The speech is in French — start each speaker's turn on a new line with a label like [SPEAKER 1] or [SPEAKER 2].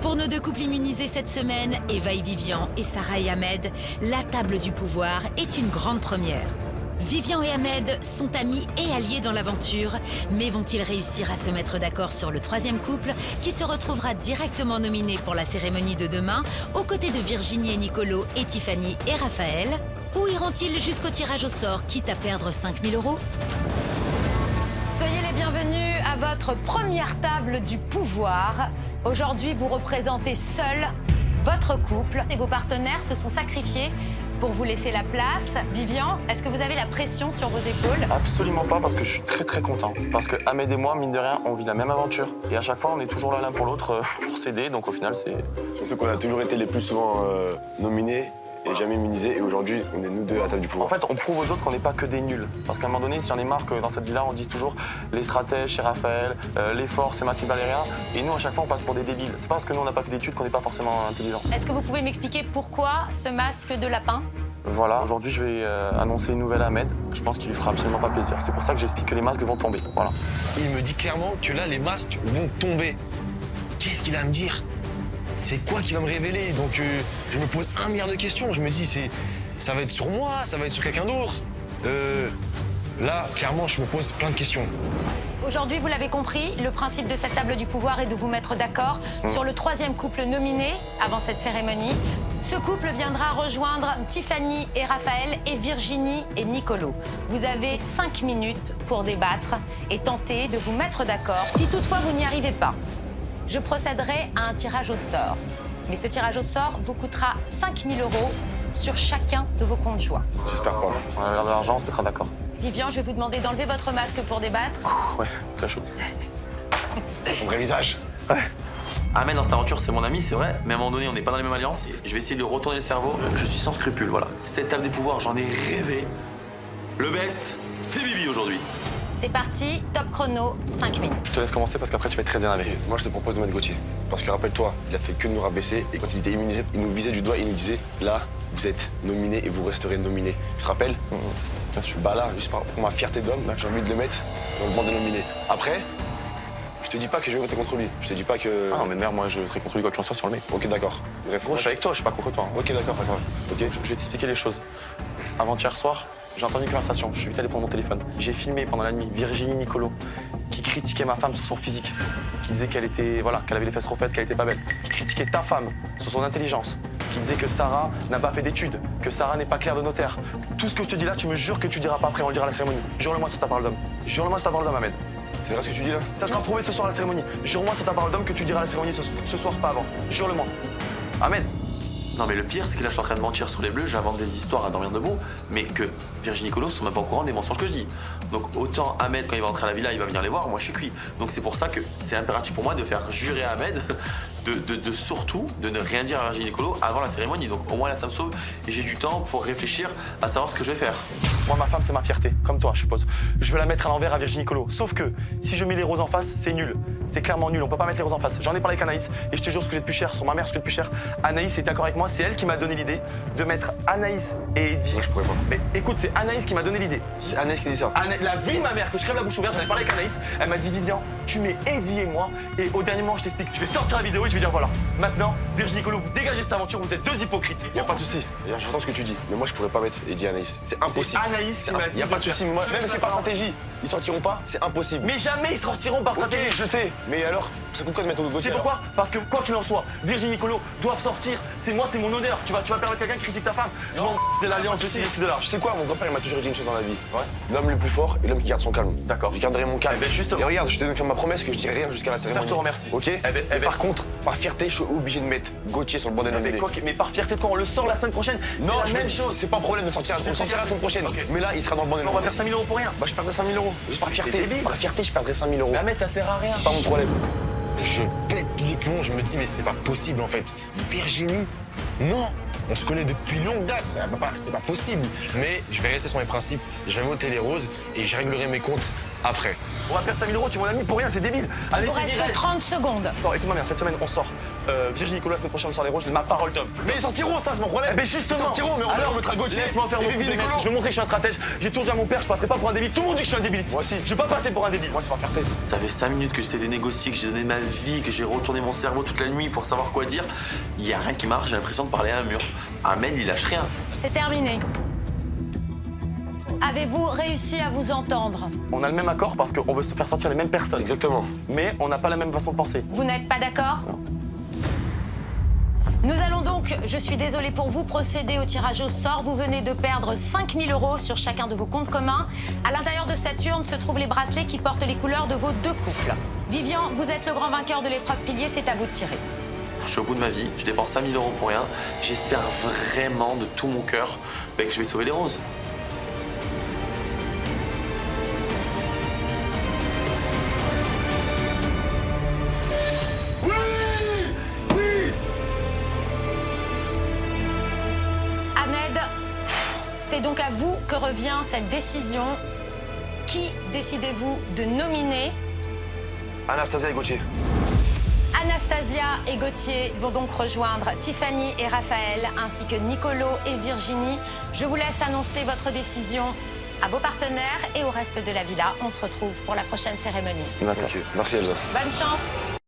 [SPEAKER 1] Pour nos deux couples immunisés cette semaine, Eva et Vivian et Sarah et Ahmed, la table du pouvoir est une grande première. Vivian et Ahmed sont amis et alliés dans l'aventure, mais vont-ils réussir à se mettre d'accord sur le troisième couple qui se retrouvera directement nominé pour la cérémonie de demain, aux côtés de Virginie et Nicolo et Tiffany et Raphaël? Ou iront-ils jusqu'au tirage au sort, quitte à perdre 5 000 €? Soyez les bienvenus à votre première table du pouvoir. Aujourd'hui, vous représentez seul votre couple et vos partenaires se sont sacrifiés pour vous laisser la place. Vivian, est-ce que vous avez la pression sur vos épaules?
[SPEAKER 2] Absolument pas, parce que je suis très content. Parce que Ahmed et moi, mine de rien, on vit la même aventure. Et à chaque fois, on est toujours là l'un pour l'autre pour s'aider. Donc au final, c'est...
[SPEAKER 3] Surtout qu'on a toujours été les plus souvent nominés et jamais immunisés. Et aujourd'hui, on est nous deux à la table du pouvoir.
[SPEAKER 2] En fait, on prouve aux autres qu'on n'est pas que des nuls. Parce qu'à un moment donné, si j'en ai marre que dans cette vie-là, on dit toujours les stratèges, c'est Raphaël, les forts, c'est Maxime Valérien. Et nous, à chaque fois, on passe pour des débiles. C'est pas parce que nous, on n'a pas fait d'études qu'on n'est pas forcément intelligents.
[SPEAKER 1] Est-ce que vous pouvez m'expliquer pourquoi ce masque de lapin?
[SPEAKER 2] Voilà, aujourd'hui, je vais annoncer une nouvelle à Ahmed. Je pense qu'il lui fera absolument pas plaisir. C'est pour ça que j'explique que les masques vont tomber. Voilà.
[SPEAKER 4] Il me dit clairement que là, les masques vont tomber. Qu'est-ce qu'il a à me dire? C'est quoi qui va me révéler? Donc, je me pose 1 milliard de questions. Je me dis, ça va être sur moi, ça va être sur quelqu'un d'autre. Là, clairement, je me pose plein de questions.
[SPEAKER 1] Aujourd'hui, vous l'avez compris, le principe de cette table du pouvoir est de vous mettre d'accord sur le troisième couple nominé avant cette cérémonie. Ce couple viendra rejoindre Tiffany et Raphaël et Virginie et Nicolo. Vous avez 5 minutes pour débattre et tenter de vous mettre d'accord. Si toutefois vous n'y arrivez pas, je procéderai à un tirage au sort. Mais ce tirage au sort vous coûtera 5 000 € sur chacun de vos comptes joie.
[SPEAKER 3] J'espère pas.
[SPEAKER 2] On a l'air de l'argent, on se mettra d'accord.
[SPEAKER 1] Vivian, je vais vous demander d'enlever votre masque pour débattre.
[SPEAKER 2] Ouais, très chaud.
[SPEAKER 3] C'est ton vrai visage.
[SPEAKER 5] Ahmed, dans cette aventure, c'est mon ami, c'est vrai, mais à un moment donné, on n'est pas dans les mêmes alliances. Je vais essayer de lui retourner le cerveau. Je suis sans scrupules, voilà. Cette table des pouvoirs, j'en ai rêvé. Le best, c'est Bibi aujourd'hui.
[SPEAKER 1] C'est parti, top chrono, 5 minutes.
[SPEAKER 2] Je te laisse commencer parce qu'après, tu vas être très énervé.
[SPEAKER 3] Moi, je te propose de mettre Gauthier. Parce que rappelle-toi, il a fait que de nous rabaisser. Et quand il était immunisé, il nous visait du doigt, il nous disait là, vous êtes nominé et vous resterez nominé. Tu te rappelles?
[SPEAKER 2] Bien sûr.
[SPEAKER 3] Bah là, juste pour ma fierté d'homme, j'ai envie de le mettre dans le banc des nominés. Après, je te dis pas que je vais voter contre lui. Je te dis pas que.
[SPEAKER 2] Ah non, mais merde, moi, je serai contre lui quoi qu'il en soit sur le mec.
[SPEAKER 3] Ok, d'accord. Bref,
[SPEAKER 2] Gros, je suis avec toi, je suis pas contre toi.
[SPEAKER 3] Ok, d'accord. Ok.
[SPEAKER 2] Je vais t'expliquer les choses. Avant-hier soir, j'ai entendu une conversation. Je suis vite allé prendre mon téléphone. J'ai filmé pendant la nuit Virginie Nicolo qui critiquait ma femme sur son physique, qui disait qu'elle était, voilà, qu'elle avait les fesses refaites, qu'elle était pas belle, qui critiquait ta femme sur son intelligence, qui disait que Sarah n'a pas fait d'études, que Sarah n'est pas claire de notaire. Tout ce que je te dis là, tu me jures que tu diras pas après, on le dira à la cérémonie. Jure-le-moi sur ta parole d'homme. Jure-le-moi sur ta parole d'homme, Ahmed.
[SPEAKER 3] C'est vrai ce que tu dis là?
[SPEAKER 2] Ça sera prouvé ce soir à la cérémonie. Jure-moi sur ta parole d'homme que tu diras à la cérémonie ce soir, pas avant. Jure-le-moi. Ahmed.
[SPEAKER 5] Non, mais le pire, c'est que là, je suis en train de mentir sur les bleus, j'invente des histoires à dormir debout, mais que Virginie et Nicolo sont même pas au courant des mensonges que je dis. Donc, autant Ahmed, quand il va rentrer à la villa, il va venir les voir, moi, je suis cuit. Donc, c'est pour ça que c'est impératif pour moi de faire jurer à Ahmed de surtout de ne rien dire à Virginie et Nicolo avant la cérémonie. Donc, au moins, là, ça me sauve et j'ai du temps pour réfléchir à savoir ce que je vais faire.
[SPEAKER 2] Moi, ma femme, c'est ma fierté, comme toi, je suppose. Je veux la mettre à l'envers à Virginie Nicolo. Sauf que, si je mets les roses en face, c'est nul. C'est clairement nul, on peut pas mettre les roses en face. J'en ai parlé avec Anaïs, et je te jure, ce que j'ai de plus cher, sur ma mère, ce que j'ai de plus cher. Anaïs est d'accord avec moi, c'est elle qui m'a donné l'idée de mettre Anaïs et Eddie.
[SPEAKER 3] Moi, je pourrais pas.
[SPEAKER 2] Mais écoute, c'est Anaïs qui m'a donné l'idée.
[SPEAKER 3] C'est Anaïs qui dit ça.
[SPEAKER 2] La vie de ma mère, que je crève la bouche ouverte, j'en ai parlé avec Anaïs, elle m'a dit Vivian, tu mets Eddie et moi, et au dernier moment, je t'explique. Je vais sortir la vidéo et je vais dire voilà, maintenant, Virginie Nicolo, vous dégagez cette aventure, vous êtes deux hypocrites.
[SPEAKER 3] Y a pas de souci. J'entends ce que tu dis. Mais moi, je pourrais pas mettre Eddie et Anaïs. C'est impossible.
[SPEAKER 2] C'est Anaïs qui m'a dit.
[SPEAKER 3] Y a pas de souci. Moi, même si c'est pas stratégie, ils sortiront pas, c'est impossible.
[SPEAKER 2] Mais jamais ils sortiront par
[SPEAKER 3] Ok,
[SPEAKER 2] stratégie.
[SPEAKER 3] je sais. Mais alors, ça coûte quoi de mettre au
[SPEAKER 2] Tu
[SPEAKER 3] Gauthier
[SPEAKER 2] sais pourquoi? Parce que quoi qu'il en soit, Virginie et Nicolo doivent sortir. C'est moi, c'est mon honneur. Tu vas permettre quelqu'un qui critique ta femme. Je m'en de l'alliance de ci et de là.
[SPEAKER 3] Tu sais quoi, mon grand-père il m'a toujours dit une chose dans la vie. L'homme le plus fort et l'homme qui garde son calme.
[SPEAKER 2] D'accord.
[SPEAKER 3] Je garderai mon calme.
[SPEAKER 2] Eh ben, justement.
[SPEAKER 3] Et regarde, je te donne faire ma promesse que je dirai rien jusqu'à la cérémonie.
[SPEAKER 2] je te remercie.
[SPEAKER 3] Ok.
[SPEAKER 2] ben,
[SPEAKER 3] Par contre, par fierté, je suis obligé de mettre Gauthier sur le banc des nominés.
[SPEAKER 2] Mais par fierté de quoi? On le sort la semaine prochaine.
[SPEAKER 3] Non,
[SPEAKER 2] c'est la même chose.
[SPEAKER 3] C'est pas un problème de sortir. On le sortira la semaine prochaine.
[SPEAKER 2] Ok.
[SPEAKER 3] Mais là, il sera dans le banc des
[SPEAKER 2] On va
[SPEAKER 3] nominés.
[SPEAKER 2] faire 5 000 € pour rien.
[SPEAKER 3] Bah, je perdrai 5 000 €. Juste par fierté.
[SPEAKER 2] débile.
[SPEAKER 3] Par fierté, je perdrai 5 000 €.
[SPEAKER 2] Mais Ahmed, ça sert à rien.
[SPEAKER 3] C'est pas mon problème.
[SPEAKER 4] Je pète les plombs, je me dis, mais c'est pas possible en fait. Virginie, non, on se connaît depuis longue date, c'est pas possible. Mais je vais rester sur mes principes, je vais voter les roses et je réglerai mes comptes après.
[SPEAKER 2] On va perdre 5000 euros, tu es mon ami pour rien, c'est débile. Allez,
[SPEAKER 1] Il vous
[SPEAKER 2] c'est
[SPEAKER 1] reste
[SPEAKER 2] direct.
[SPEAKER 1] 30 secondes.
[SPEAKER 2] Non, écoute-moi bien, cette semaine, on sort. Virginie Nicolas, la semaine prochaine, on sort les roses, ma parole d'homme.
[SPEAKER 3] Mais ils sortiront, ça, c'est mon problème.
[SPEAKER 2] Mais justement,
[SPEAKER 3] Ils sortiront, mais on va mettre à Gauthier.
[SPEAKER 2] laisse-moi faire mon
[SPEAKER 3] et
[SPEAKER 2] coup de
[SPEAKER 3] Vivi
[SPEAKER 2] maître.
[SPEAKER 3] Nicolo.
[SPEAKER 2] Je vais montrer que je suis un stratège. J'ai tout dit à mon père, je passerai pas pour un débile. Tout le monde dit que je suis un débile.
[SPEAKER 3] Moi aussi.
[SPEAKER 2] Je vais pas passer pour un débile.
[SPEAKER 3] Moi, c'est ma fierté.
[SPEAKER 5] Ça fait 5 minutes que j'essaie de négocier, que j'ai donné ma vie, que j'ai retourné mon cerveau toute la nuit pour savoir quoi dire. Il y a rien qui marche, j'ai l'impression de parler à un mur. Ahmed, il lâche rien.
[SPEAKER 1] C'est terminé. Avez-vous réussi à vous entendre?
[SPEAKER 2] On a le même accord parce qu'on veut se faire sortir les mêmes personnes.
[SPEAKER 3] Exactement.
[SPEAKER 2] Mais on n'a pas la même façon de penser.
[SPEAKER 1] Vous n'êtes pas d'accord? Nous allons donc, je suis désolée pour vous, procéder au tirage au sort. Vous venez de perdre 5000 euros sur chacun de vos comptes communs. À l'intérieur de cette urne se trouvent les bracelets qui portent les couleurs de vos deux couples. Vivian, vous êtes le grand vainqueur de l'épreuve pilier, c'est à vous de tirer.
[SPEAKER 5] Je suis au bout de ma vie, je dépense 5000 euros pour rien. J'espère vraiment de tout mon cœur que je vais sauver les roses.
[SPEAKER 1] Ahmed, c'est donc à vous que revient cette décision. Qui décidez-vous de nominer?
[SPEAKER 3] Anastasia et Gauthier.
[SPEAKER 1] Anastasia et Gauthier vont donc rejoindre Tiffany et Raphaël, ainsi que Nicolo et Virginie. Je vous laisse annoncer votre décision à vos partenaires et au reste de la villa. On se retrouve pour la prochaine cérémonie.
[SPEAKER 2] D'accord.
[SPEAKER 3] Ok, merci Elsa.
[SPEAKER 1] Bonne chance!